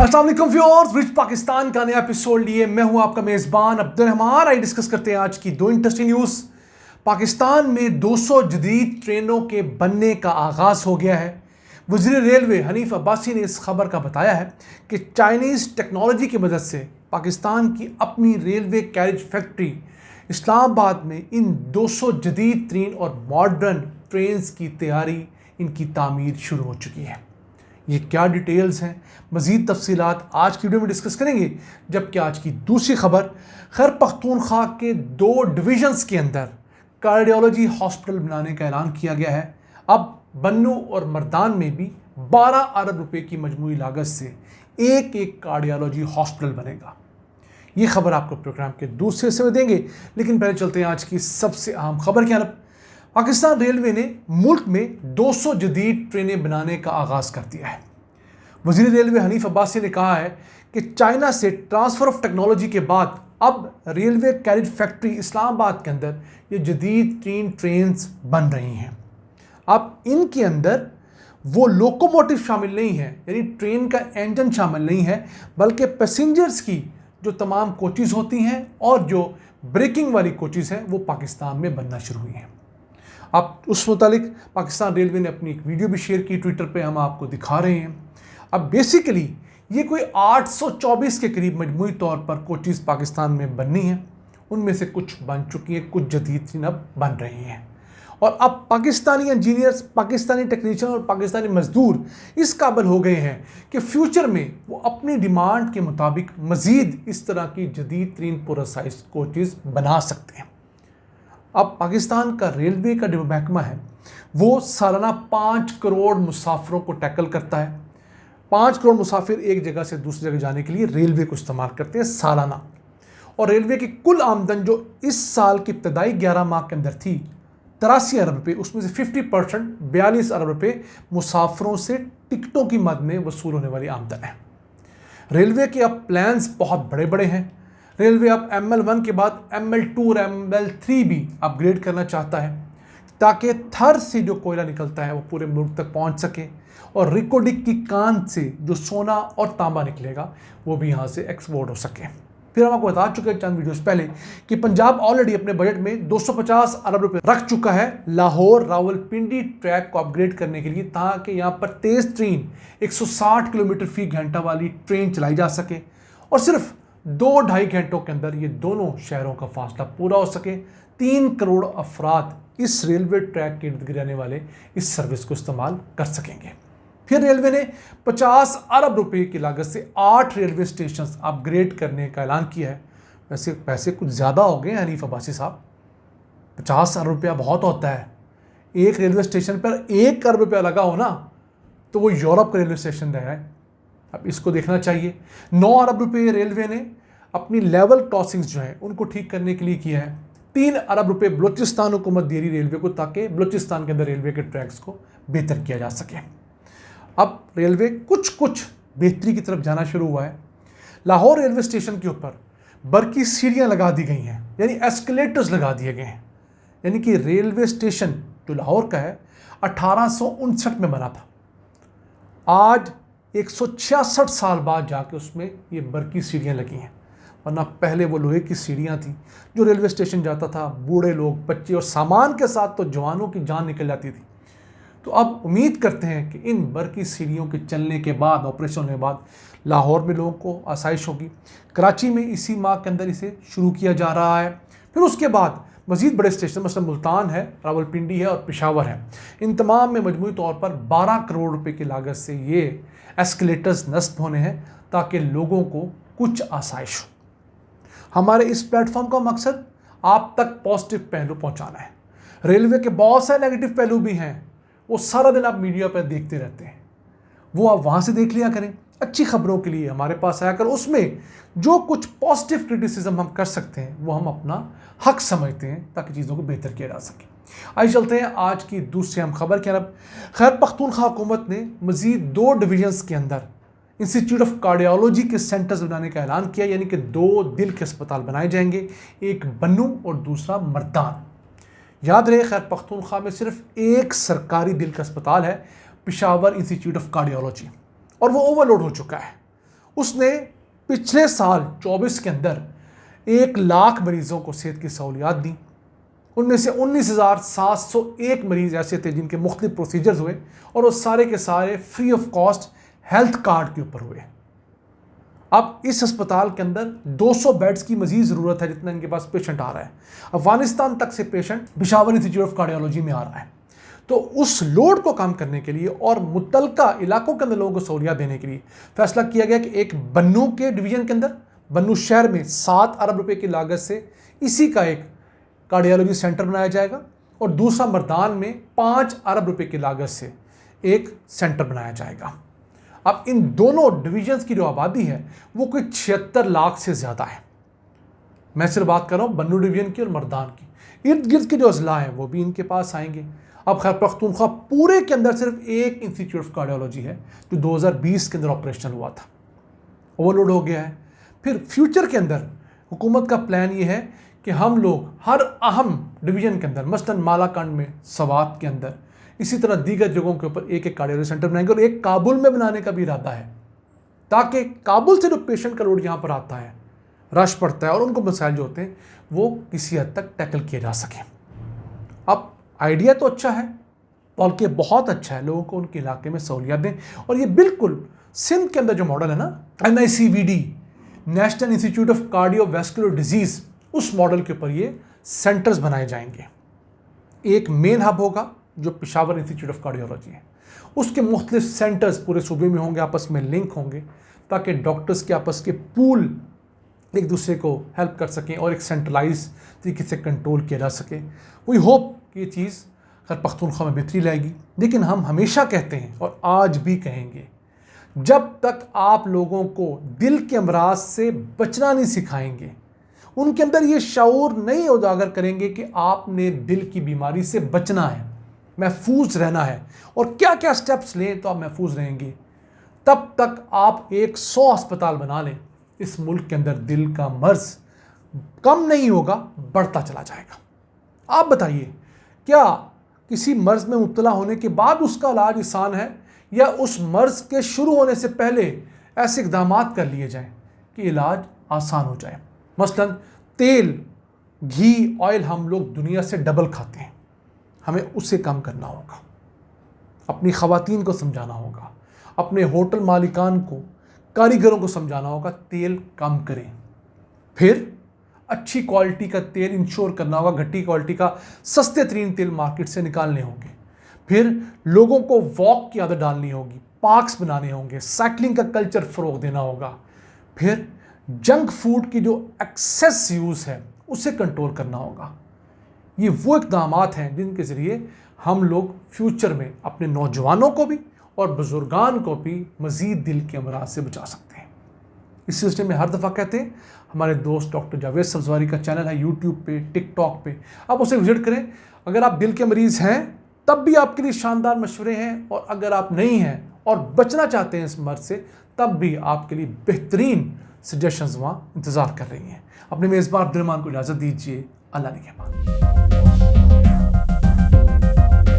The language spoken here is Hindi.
अस्सलाम वालेकुम व्यूअर्स, रिच पाकिस्तान का नया एपिसोड लिए मैं हूं आपका मेज़बान अब्दुल रहमान। आई डिस्कस करते हैं आज की दो इंटरेस्टिंग न्यूज़। पाकिस्तान में 200 जदीद ट्रेनों के बनने का आगाज़ हो गया है। वज़ीर रेलवे हनीफ अब्बासी ने इस खबर का बताया है कि चाइनीज़ टेक्नोलॉजी की मदद से पाकिस्तान की अपनी रेलवे कैरिज फैक्ट्री इस्लामाबाद में इन 200 जदीद तरीन और मॉडर्न ट्रेन्स की तैयारी, इनकी तामीर शुरू हो चुकी है। ये क्या डिटेल्स हैं, मज़ीद तफसीलात आज की वीडियो में डिस्कस करेंगे। जबकि आज की दूसरी खबर, खैबर पख्तूनख्वा के 2 डिवीजन्स के अंदर कार्डियोलॉजी हॉस्पिटल बनाने का ऐलान किया गया है। अब बन्नू और मर्दान में भी 12 अरब रुपए की मजमूई लागत से एक कार्डियोलॉजी हॉस्पिटल बनेगा। ये खबर आपको प्रोग्राम के दूसरे हिस्से में देंगे, लेकिन पहले चलते हैं आज की सबसे अहम खबर की तरफ। पाकिस्तान रेलवे ने मुल्क में 200 जदीद ट्रेनें बनाने का आगाज़ कर दिया है। वज़ीर रेलवे हनीफ अब्बासी ने कहा है कि चाइना से ट्रांसफ़र ऑफ टेक्नोलॉजी के बाद अब रेलवे कैरिज फैक्ट्री इस्लामाबाद के अंदर ये जदीद ट्रेन्स बन रही हैं। अब इनके अंदर वो लोकोमोटिव शामिल नहीं है, यानी ट्रेन का इंजन शामिल नहीं है, बल्कि पैसेंजर्स की जो तमाम कोचेज़ होती हैं और जो ब्रेकिंग वाली कोचेज़ हैं वो पाकिस्तान में बनना शुरू हुई हैं। अब उस मुतालिक पाकिस्तान रेलवे ने अपनी एक वीडियो भी शेयर की ट्विटर पे, हम आपको दिखा रहे हैं। अब बेसिकली ये कोई 824 के करीब मजमूई तौर पर कोचेज़ पाकिस्तान में बननी हैं। उनमें से कुछ बन चुकी हैं, कुछ जदीद अब बन रही हैं। और अब पाकिस्तानी इंजीनियर्स, पाकिस्तानी टेक्नीशियन और पाकिस्तानी मजदूर इस काबिल हो गए हैं कि फ्यूचर में वो अपनी डिमांड के मुताबिक मज़ीद इस तरह की जदीद तरीन पुरसाइज कोचेज़ बना सकते हैं। अब पाकिस्तान का रेलवे का जो महकमा है वो सालाना 5 करोड़ मुसाफिरों को टैकल करता है। 5 करोड़ मुसाफिर एक जगह से दूसरी जगह जाने के लिए रेलवे को इस्तेमाल करते हैं सालाना। और रेलवे की कुल आमदन जो इस साल की इब्तदाई 11 माह के अंदर थी 83 अरब रुपये, उसमें से 50% 42 अरब रुपये मुसाफिरों से टिकटों की मद में वसूल होने वाली आमदन है। रेलवे के अब प्लान्स बहुत बड़े बड़े हैं। रेलवे अब ML1 के बाद ML2 और ML3 भी अपग्रेड करना चाहता है ताकि थर से जो कोयला निकलता है वो पूरे मुल्क तक पहुंच सके, और रिकोडिक की कान से जो सोना और तांबा निकलेगा वो भी यहाँ से एक्सपोर्ट हो सके। फिर हम आपको बता चुके हैं चंद वीडियोस पहले कि पंजाब ऑलरेडी अपने बजट में 250 अरब रुपए रख चुका है लाहौर रावलपिंडी ट्रैक को अपग्रेड करने के लिए, ताकि यहाँ पर तेज़ ट्रेन 160 किलोमीटर फी घंटा वाली ट्रेन चलाई जा सके और सिर्फ 2-2.5 घंटों के अंदर ये दोनों शहरों का फासला पूरा हो सके। 3 करोड़ अफराद इस रेलवे ट्रैक के इर्द गिर्द रहने वाले इस सर्विस को इस्तेमाल कर सकेंगे। फिर रेलवे ने 50 अरब रुपए की लागत से 8 रेलवे स्टेशन अपग्रेड करने का ऐलान किया है। वैसे पैसे कुछ ज़्यादा हो गए हनीफ अब्बासी साहब, 50 अरब रुपया बहुत होता है। एक रेलवे स्टेशन पर 1 अरब रुपया लगा हो ना तो वो यूरोप का रेलवे स्टेशन रह रहा है। अब इसको देखना चाहिए। 9 अरब रुपये रेलवे ने अपनी लेवल क्रॉसिंग्स जो हैं उनको ठीक करने के लिए किया है। 3 अरब रुपये बलूचिस्तान हुकूमत दे रही रेलवे को ताकि बलूचिस्तान के अंदर रेलवे के ट्रैक्स को बेहतर किया जा सके। अब रेलवे कुछ बेहतरी की तरफ जाना शुरू हुआ है। लाहौर रेलवे स्टेशन के ऊपर बरकी सीढ़ियाँ लगा दी गई हैं, यानी एस्केलेटर्स लगा दिए गए हैं। यानी कि रेलवे स्टेशन जो लाहौर का है 1859 में बना था, आज 166 साल बाद जाके उसमें ये बरकी सीढ़ियाँ लगी हैं, वरना पहले वो लोहे की सीढ़ियाँ थी। जो रेलवे स्टेशन जाता था बूढ़े लोग, बच्चे और सामान के साथ तो जवानों की जान निकल जाती थी। तो अब उम्मीद करते हैं कि इन बरकी सीढ़ियों के चलने के बाद, ऑपरेशन होने के बाद लाहौर में लोगों को आसाइश होगी। कराची में इसी माह के अंदर इसे शुरू किया जा रहा है। फिर उसके बाद मज़ीद बड़े स्टेशन मसलन मुल्तान है, रावलपिंडी है और पेशावर है, इन तमाम में मजमूई तौर पर 12 करोड़ रुपए की लागत से ये एस्केलेटर्स नस्ब होने हैं ताकि लोगों को कुछ आसाइश हो। हमारे इस प्लेटफॉर्म का मकसद आप तक पॉजिटिव पहलू पहुंचाना है। रेलवे के बहुत सारे नेगेटिव पहलू भी हैं, वो सारा दिन आप मीडिया पर देखते रहते हैं, वो आप वहाँ से देख लिया करें। अच्छी खबरों के लिए हमारे पास आया कर, उसमें जो कुछ पॉजिटिव क्रिटिसिज्म हम कर सकते हैं वो हम अपना हक समझते हैं ताकि चीज़ों को बेहतर किया जा सके। आइए चलते हैं आज की दूसरी अहम खबर की तरफ। खैबर पख्तूनख्वा हुकूमत ने मज़ीद 2 डिवीजन्स के अंदर इंस्टीट्यूट ऑफ कार्डियोलॉजी के सेंटर्स बनाने का ऐलान किया, यानी कि 2 दिल के अस्पताल बनाए जाएंगे, एक बन्नू और दूसरा मर्दान। याद रहे खैबर पख्तूनख्वा में सिर्फ एक सरकारी दिल का अस्पताल है, पेशावर इंस्टीट्यूट ऑफ कार्डियोलॉजी, और वो ओवरलोड हो चुका है। उसने पिछले साल 24 के अंदर 1 लाख मरीजों को सेहत की सहूलियात दी। उनमें से 19,701 मरीज ऐसे थे जिनके मुख्तलिफ प्रोसीजर्स हुए और वो सारे के सारे free of cost health card के ऊपर हुए। अब इस अस्पताल के अंदर 200 बेड्स की मजीद ज़रूरत है जितना इनके पास पेशेंट आ रहा है। अफगानिस्तान तक से patient Peshawar institute of cardiology में आ रहा है। तो उस लोड को कम करने के लिए और मुतलका इलाकों के अंदर लोगों को सहूलियत देने के लिए फैसला किया गया कि एक बन्नू के डिवीज़न के अंदर, बन्नू शहर में 7 अरब रुपए की लागत से इसी का एक कार्डियोलॉजी सेंटर बनाया जाएगा और दूसरा मर्दान में 5 अरब रुपए की लागत से एक सेंटर बनाया जाएगा। अब इन दोनों डिवीजन्स की जो आबादी है वो कोई 76 लाख से ज़्यादा है। मैं सिर्फ बात कर रहा हूँ बन्नू डिवीजन की और मर्दान की। इर्द गिर्द के जो अजला हैं वो भी इनके पास आएंगे। अब खैर पख्तूनख्वा पूरे के अंदर सिर्फ एक इंस्टीट्यूट ऑफ कार्डियोलॉजी है जो 2020 के अंदर ऑपरेशनल हुआ था, ओवरलोड हो गया है। फिर फ्यूचर के अंदर हुकूमत का प्लान ये है कि हम लोग हर अहम डिवीज़न के अंदर, मसलन मालाकंड में, सवात के अंदर, इसी तरह दीगर जगहों के ऊपर एक एक कार्डियोलॉजी सेंटर बनाएंगे और एक काबुल में बनाने का भी इरादा है ताकि काबुल से जो पेशेंट का लोड यहाँ पर आता है, रश पड़ता है और उनको मसाइल जो होते हैं वो किसी हद तक टैकल किए जा सकें। अब आइडिया तो अच्छा है, बल्कि बहुत अच्छा है, लोगों को उनके इलाके में सहूलियत दें। और ये बिल्कुल सिंध के अंदर जो मॉडल है ना, NICVD, national institute of cardiovascular disease, उस मॉडल के ऊपर ये सेंटर्स बनाए जाएंगे। एक मेन हब होगा जो पेशावर इंस्टीट्यूट ऑफ कार्डियोलॉजी है, उसके मुख्तलिफ सेंटर्स पूरे सूबे में होंगे, आपस में लिंक होंगे ताकि डॉक्टर्स के आपस के पूल एक दूसरे को हेल्प कर सकें और एक सेंट्रलाइज तरीके से कंट्रोल किया जा सके। वी होप कि ये चीज़ खैर पख्तूनख्वा में बेहतरी लाएगी। लेकिन हम हमेशा कहते हैं और आज भी कहेंगे, जब तक आप लोगों को दिल के अमराज से बचना नहीं सिखाएंगे, उनके अंदर ये शऊर नहीं उजागर करेंगे कि आपने दिल की बीमारी से बचना है, महफूज रहना है और क्या क्या स्टेप्स लें तो आप महफूज रहेंगे, तब तक आप 100 अस्पताल बना लें, इस मुल्क के अंदर दिल का मर्ज कम नहीं होगा, बढ़ता चला जाएगा। आप बताइए, क्या किसी मर्ज में मुब्तला होने के बाद उसका इलाज आसान है या उस मर्ज के शुरू होने से पहले ऐसे इक़दाम कर लिए जाएं कि इलाज आसान हो जाए? मसलन तेल, घी, ऑयल हम लोग दुनिया से डबल खाते हैं, हमें उसे कम करना होगा। अपनी ख़वातीन को समझाना होगा, अपने होटल मालिकान को, कारीगरों को समझाना होगा तेल कम करें। फिर अच्छी क्वालिटी का तेल इंश्योर करना होगा, घटी क्वालिटी का सस्ते तरीन तेल मार्केट से निकालने होंगे। फिर लोगों को वॉक की आदत डालनी होगी, पार्क्स बनाने होंगे, साइकिलिंग का कल्चर फ़रोग देना होगा। फिर जंक फूड की जो एक्सेस यूज़ है उसे कंट्रोल करना होगा। ये वो इक़दाम हैं जिनके ज़रिए हम लोग फ्यूचर में अपने नौजवानों को भी और बुजुर्गान को भी मज़ीद दिल के अमराज से बचा सकते हैं। इस सिलसिले में हर दफ़ा कहते हैं, हमारे दोस्त डॉक्टर जावेद सब्ज़वारी का चैनल है यूट्यूब पे, टिकटॉक पे, आप उसे विजिट करें। अगर आप दिल के मरीज़ हैं तब भी आपके लिए शानदार मशवरे हैं, और अगर आप नहीं हैं और बचना चाहते हैं इस मर्ज से, तब भी आपके लिए बेहतरीन सजेशंस वहाँ इंतज़ार कर रही हैं। अपने मेज़बान अब्दुल रहमान को इजाज़त दीजिए। अल्लाह निगहबान।